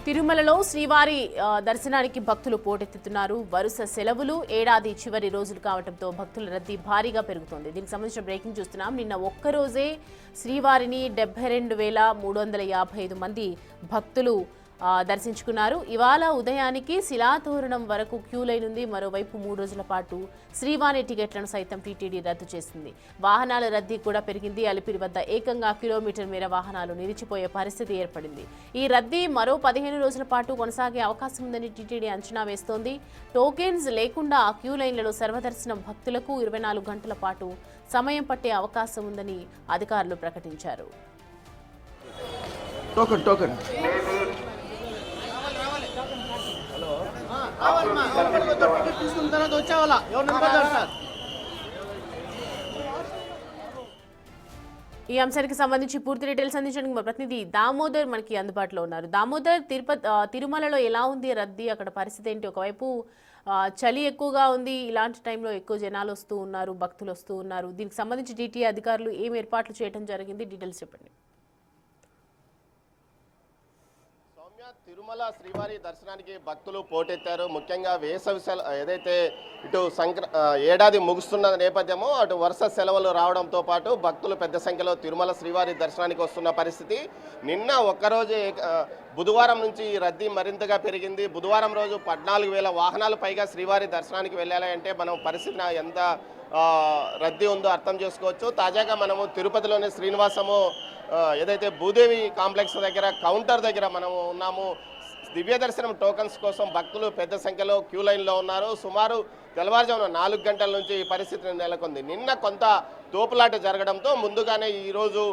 తిరుమలలో శ్రీవారి దర్శనానికి భక్తులు పోటెత్తుతున్నారు. వరుస సెలవులు, ఏడాది చివరి రోజులు కావడంతో భక్తుల రద్దీ భారీగా పెరుగుతోంది. దీనికి సంబంధించిన బ్రేకింగ్ చూస్తున్నాం. నిన్న ఒక్కరోజే శ్రీవారిని 72,355 మంది భక్తులు దర్శించుకున్నారు. ఇవాళ ఉదయానికి శిలాతోరణం వరకు క్యూ లైన్ ఉంది. మరోవైపు 3 రోజుల పాటు శ్రీవారి టికెట్లను సైతం టీటీడీ రద్దు చేసింది. వాహనాల రద్దీ కూడా పెరిగింది. అలిపిరి వద్ద ఏకంగా కిలోమీటర్ మేర వాహనాలు నిలిచిపోయే పరిస్థితి ఏర్పడింది. ఈ రద్దీ మరో 15 రోజుల పాటు కొనసాగే అవకాశం ఉందని టీటీడీ అంచనా వేస్తోంది. టోకెన్స్ లేకుండా క్యూ లైన్లలో సర్వదర్శనం భక్తులకు 24 గంటల పాటు సమయం పట్టే అవకాశం ఉందని అధికారులు ప్రకటించారు. ఈ అంశానికి సంబంధించి పూర్తి డీటెయిల్స్ అందించడానికి మా ప్రతినిధి దామోదర్ మనకి అందుబాటులో ఉన్నారు. దామోదర్, తిరుమలలో ఎలా ఉంది రద్దీ, అక్కడ పరిస్థితి ఏంటి? ఒకవైపు చలి ఎక్కువగా ఉంది, ఇలాంటి టైంలో ఎక్కువ జనాలు వస్తూ ఉన్నారు, భక్తులు వస్తూ ఉన్నారు. దీనికి సంబంధించి టీటీడీ అధికారులు ఏం ఏర్పాట్లు చేయడం జరిగింది? డీటెయిల్స్ చెప్పండి. తిరుమల శ్రీవారి దర్శనానికి భక్తులు పోటెత్తారు. ముఖ్యంగా వేసవి ఏదైతే ఇటు ఏడాది ముగుస్తున్న నేపథ్యమో అటు వరుస సెలవులు రావడంతో పాటు భక్తులు పెద్ద సంఖ్యలో తిరుమల శ్రీవారి దర్శనానికి వస్తున్న పరిస్థితి. నిన్న ఒక్కరోజే బుధవారం నుంచి రద్దీ మరింతగా పెరిగింది. బుధవారం రోజు 14,000 వాహనాలు పైగా శ్రీవారి దర్శనానికి వెళ్ళాలి అంటే మనం పరిస్థితి ఎంత రద్దీ ఉందో అర్థం చేసుకోవచ్చు. తాజాగా మనము తిరుపతిలోని శ్రీనివాసము ఏదైతే భూదేవి కాంప్లెక్స్ దగ్గర కౌంటర్ దగ్గర మనము ఉన్నాము. దివ్య దర్శనం టోకన్స్ కోసం భక్తులు పెద్ద సంఖ్యలో క్యూ లైన్లో ఉన్నారు. సుమారు తెల్లవారుజామున 4 గంటల నుంచి ఈ పరిస్థితి నెలకొంది. నిన్న కొంత తోపులాట జరగడంతో ముందుగానే ఈరోజు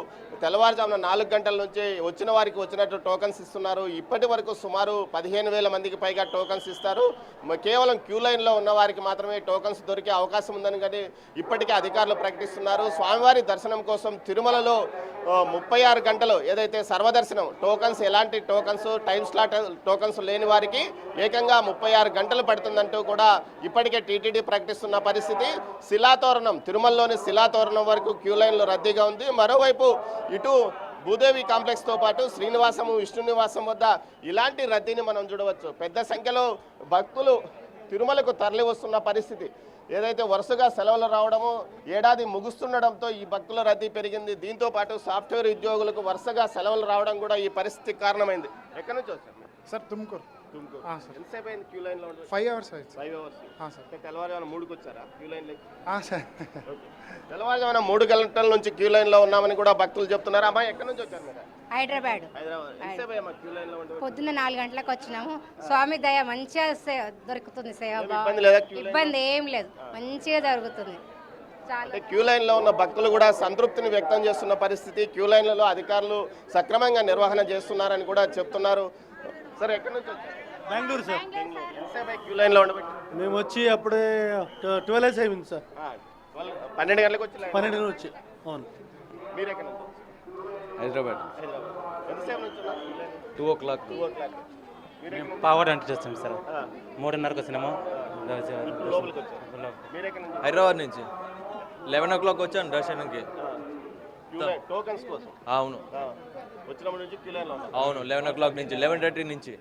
తెల్లవారుజామున 4 గంటల నుంచి వచ్చిన వారికి వచ్చినట్టు టోకన్స్ ఇస్తున్నారు. ఇప్పటి వరకు సుమారు 15,000 మందికి పైగా టోకన్స్ ఇస్తారు. కేవలం క్యూ లైన్లో ఉన్న వారికి మాత్రమే టోకన్స్ దొరికే అవకాశం ఉందని కానీ ఇప్పటికే అధికారులు ప్రకటిస్తున్నారు. స్వామివారి దర్శనం కోసం తిరుమలలో 36 గంటలు ఏదైతే సర్వదర్శనం టోకన్స్, ఎలాంటి టోకన్స్ టైం స్లాట్ టోకన్స్ లేని వారికి ఏకంగా 36 గంటలు పడుతుందంటూ కూడా ఇప్పటికే టీటీడీ ప్రకటిస్తున్న పరిస్థితి. శిలాతోరణం, తిరుమలలోని శిలాతోరణం వరకు క్యూ లైన్లు రద్దీగా ఉంది. మరోవైపు ఇటు భూదేవి కాంప్లెక్స్తో పాటు శ్రీనివాసము, విష్ణు నివాసం వద్ద ఇలాంటి రద్దీని మనం చూడవచ్చు. పెద్ద సంఖ్యలో భక్తులు తిరుమలకు తరలి వస్తున్న పరిస్థితి. ఏదైతే వరుసగా సెలవులు రావడము, ఏడాది ముగుస్తుండడంతో ఈ భక్తుల రద్దీ పెరిగింది. దీంతో పాటు సాఫ్ట్వేర్ ఉద్యోగులకు వరుసగా సెలవులు రావడం కూడా ఈ పరిస్థితికి కారణమైంది. ఎక్కడి నుంచి వచ్చారు సార్? తుమ్కూరు. ఎంతసేపు అయింది క్యూ లైన్లో? 5 అవర్స్ అయింది. 5 అవర్స్. తెల్లవారుజామున 3కి వచ్చారా క్యూ లైన్లో? సార్, తెల్లవారుజామున 3 గంటల నుంచి క్యూ లైన్లో ఉన్నామని కూడా భక్తులు చెప్తున్నారు. అమ్మా, ఎక్కడి నుంచి వచ్చారు మీరు? హైదరాబాద్. పొద్దున్న 4 గంటలకు వచ్చినాము. స్వామి దయ మంచిగా దొరుకుతుంది సేవ. ఇబ్బంది ఏం లేదు, మంచిగా జరుగుతుంది. క్యూ లైన్లో ఉన్న భక్తులు కూడా సంతృప్తిని వ్యక్తం చేస్తున్న పరిస్థితి. క్యూ లైన్లలో అధికారులు సక్రమంగా నిర్వహణ చేస్తున్నారని కూడా చెప్తున్నారు. సార్, ఎక్కడి నుంచి వచ్చారు? బెంగళూరు సార్. క్యూ లైన్లో ఉండబట్టి మేము వచ్చి అప్పుడే 12 అవర్స్ అయింది సార్. 12 గంటలకు వచ్చి 12 గంటలకు వచ్చి. అవును. మీరు ఎక్కడి నుంచి? హైదరాబాద్. ఎంతసేపు నుంచి 2 o'clock. పావడ్ అంటే చేస్తాం సార్. 3:30కి వచ్చినాము. హైదరాబాద్ నుంచి 11 o'clock వచ్చాను దర్శనంకి. టోకన్స్ కోసం? అవును. వచ్చినప్పటి నుంచి క్యూ లైన్లో ఉన్నారు? అవును, 11 o'clock నుంచి 11:30 నుంచి.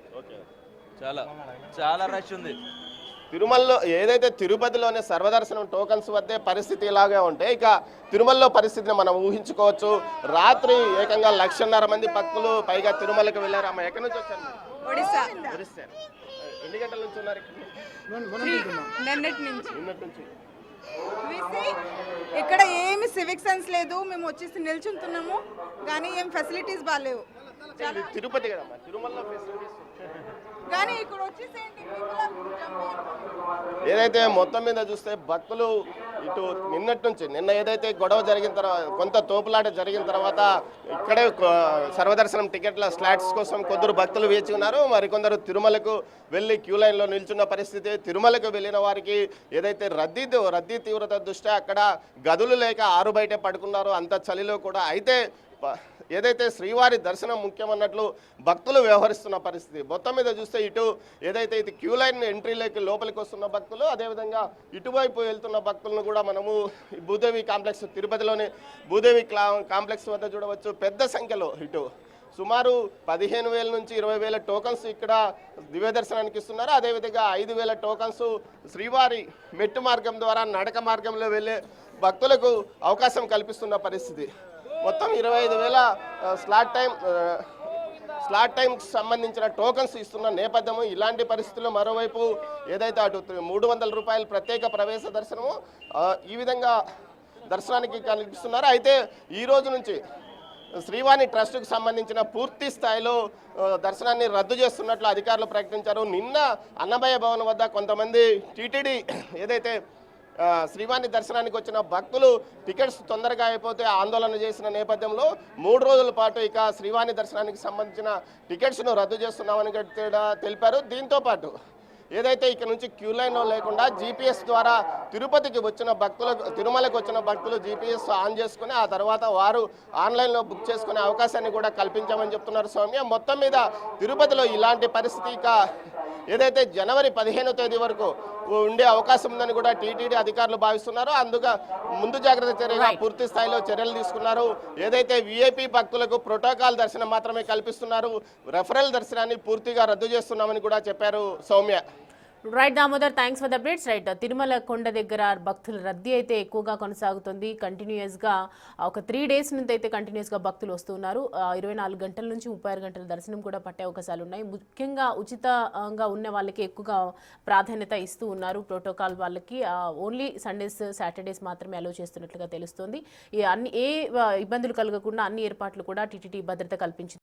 చాలా రష్ ఉంది. తిరుమలలో ఏదైతే తిరుపతిలోనే సర్వదర్శనం టోకన్స్ వద్దే పరిస్థితి ఇలాగే ఉంటే ఇక తిరుమలలో పరిస్థితిని మనం ఊహించుకోవచ్చు. రాత్రి ఏకంగా 1,50,000 మంది భక్తులు పైగా తిరుమలకు వెళ్ళారు. అమ్మ, ఎక్కడి నుంచి వచ్చారు? ఒడిశా. ఎన్ని గంటల నుంచి ఉన్నారు? నిన్నటి నుంచి. నిన్నటి ఇక్కడ ఏమి సివిక్ సెన్స్ లేదు. మేము వచ్చేసి నిల్చుంటున్నాము కానీ ఏం ఫెసిలిటీస్ బాగాలేవు. తిరుపతి కదమ్మా, తిరుమలలో ఫెసిలిటీస్ కానీ ఇక్కడ వచ్చేసి ఏదైతే మొత్తం మీద చూస్తే భక్తులు ఇటు నిన్న ఏదైతే గొడవ జరిగిన తర్వాత, కొంత తోపులాట జరిగిన తర్వాత ఇక్కడే సర్వదర్శనం టికెట్ల స్లాట్స్ కోసం కొందరు భక్తులు వేచి ఉన్నారు. మరికొందరు తిరుమలకు వెళ్ళి క్యూ లైన్లో నిల్చున్న పరిస్థితి. తిరుమలకు వెళ్ళిన వారికి ఏదైతే రద్దీ తీవ్రత దృష్ట్యా అక్కడ గదులు లేక ఆరు బయటే పడుకున్నారు, అంత చలిలో కూడా. అయితే ఏదైతే శ్రీవారి దర్శనం ముఖ్యమన్నట్లు భక్తులు వ్యవహరిస్తున్న పరిస్థితి. మొత్తం మీద చూస్తే ఇటు ఏదైతే ఇది క్యూ లైన్ ఎంట్రీలోకి లోపలికి వస్తున్న భక్తులు, అదేవిధంగా ఇటువైపు వెళ్తున్న భక్తులను కూడా మనము భూదేవి కాంప్లెక్స్, తిరుపతిలోని భూదేవి కాంప్లెక్స్ వద్ద చూడవచ్చు. పెద్ద సంఖ్యలో ఇటు సుమారు 15,000 నుంచి 20,000 టోకన్స్ ఇక్కడ దివ్య దర్శనానికి ఇస్తున్నారు. అదేవిధంగా 5,000 టోకన్స్ శ్రీవారి మెట్టు మార్గం ద్వారా నడక మార్గంలో వెళ్ళే భక్తులకు అవకాశం కల్పిస్తున్న పరిస్థితి. మొత్తం 25,000 స్లాట్ టైంకి సంబంధించిన టోకన్స్ ఇస్తున్న నేపథ్యము. ఇలాంటి పరిస్థితుల్లో మరోవైపు ఏదైతే అటు 300 రూపాయల ప్రత్యేక ప్రవేశ దర్శనము ఈ విధంగా దర్శనానికి కల్పిస్తున్నారు. అయితే ఈ రోజు నుంచి శ్రీవాణి ట్రస్టుకు సంబంధించిన పూర్తి స్థాయిలో దర్శనాన్ని రద్దు చేస్తున్నట్లు అధికారులు ప్రకటించారు. నిన్న అన్నమయ్య భవన్ వద్ద కొంతమంది టీటీడీ ఏదైతే శ్రీవాణి దర్శనానికి వచ్చిన భక్తులు టికెట్స్ తొందరగా అయిపోతే ఆందోళన చేసిన నేపథ్యంలో 3 రోజుల పాటు ఇక శ్రీవాణి దర్శనానికి సంబంధించిన టికెట్స్ను రద్దు చేస్తున్నామని తెలిపారు. దీంతో పాటు ఏదైతే ఇక్కడ నుంచి క్యూ లైన్లో లేకుండా జీపీఎస్ ద్వారా తిరుపతికి వచ్చిన భక్తులకు తిరుమలకు వచ్చిన భక్తులు జీపీఎస్ ఆన్ చేసుకుని ఆ తర్వాత వారు ఆన్లైన్లో బుక్ చేసుకునే అవకాశాన్ని కూడా కల్పించామని చెప్తున్నారు సౌమ్య. మొత్తం మీద తిరుపతిలో ఇలాంటి పరిస్థితి ఇక ఏదైతే జనవరి 15వ తేదీ వరకు ఉండే అవకాశం ఉందని కూడా టీటీడీ అధికారులు భావిస్తున్నారు. అందుకు ముందు జాగ్రత్త చర్యగా పూర్తి స్థాయిలో చర్యలు తీసుకున్నారు. ఏదైతే వీఐపీ భక్తులకు ప్రోటోకాల్ దర్శనం మాత్రమే కల్పిస్తున్నారు, రెఫరల్ దర్శనాన్ని పూర్తిగా రద్దు చేస్తున్నామని కూడా చెప్పారు Soumya. Right Damodar, thanks for the updates. Right, Tirumala కొండ దగ్గర భక్తుల రద్దీ అయితే ఎక్కువగా కొనసాగుతుంది. కంటిన్యూస్గా ఒక 3 డేస్ నుంచి అయితే కంటిన్యూస్గా భక్తులు వస్తున్నారు. 24 గంటల నుంచి 36 గంటల దర్శనం కూడా పట్టే అవకాశాలు ఉన్నాయి. ముఖ్యంగా ఉచితంగా ఉన్న వాళ్ళకి ఎక్కువగా ప్రాధాన్యత ఇస్తూ ఉన్నారు. ప్రోటోకాల్ వాళ్ళకి ఓన్లీ సండేస్ సాటర్డేస్ మాత్రమే అలో చేస్తున్నట్లుగా తెలుస్తుంది. ఏ ఇబ్బందులు కలగకుండా అన్ని ఏర్పాట్లు కూడా టీటీడీ భద్రత కల్పించింది.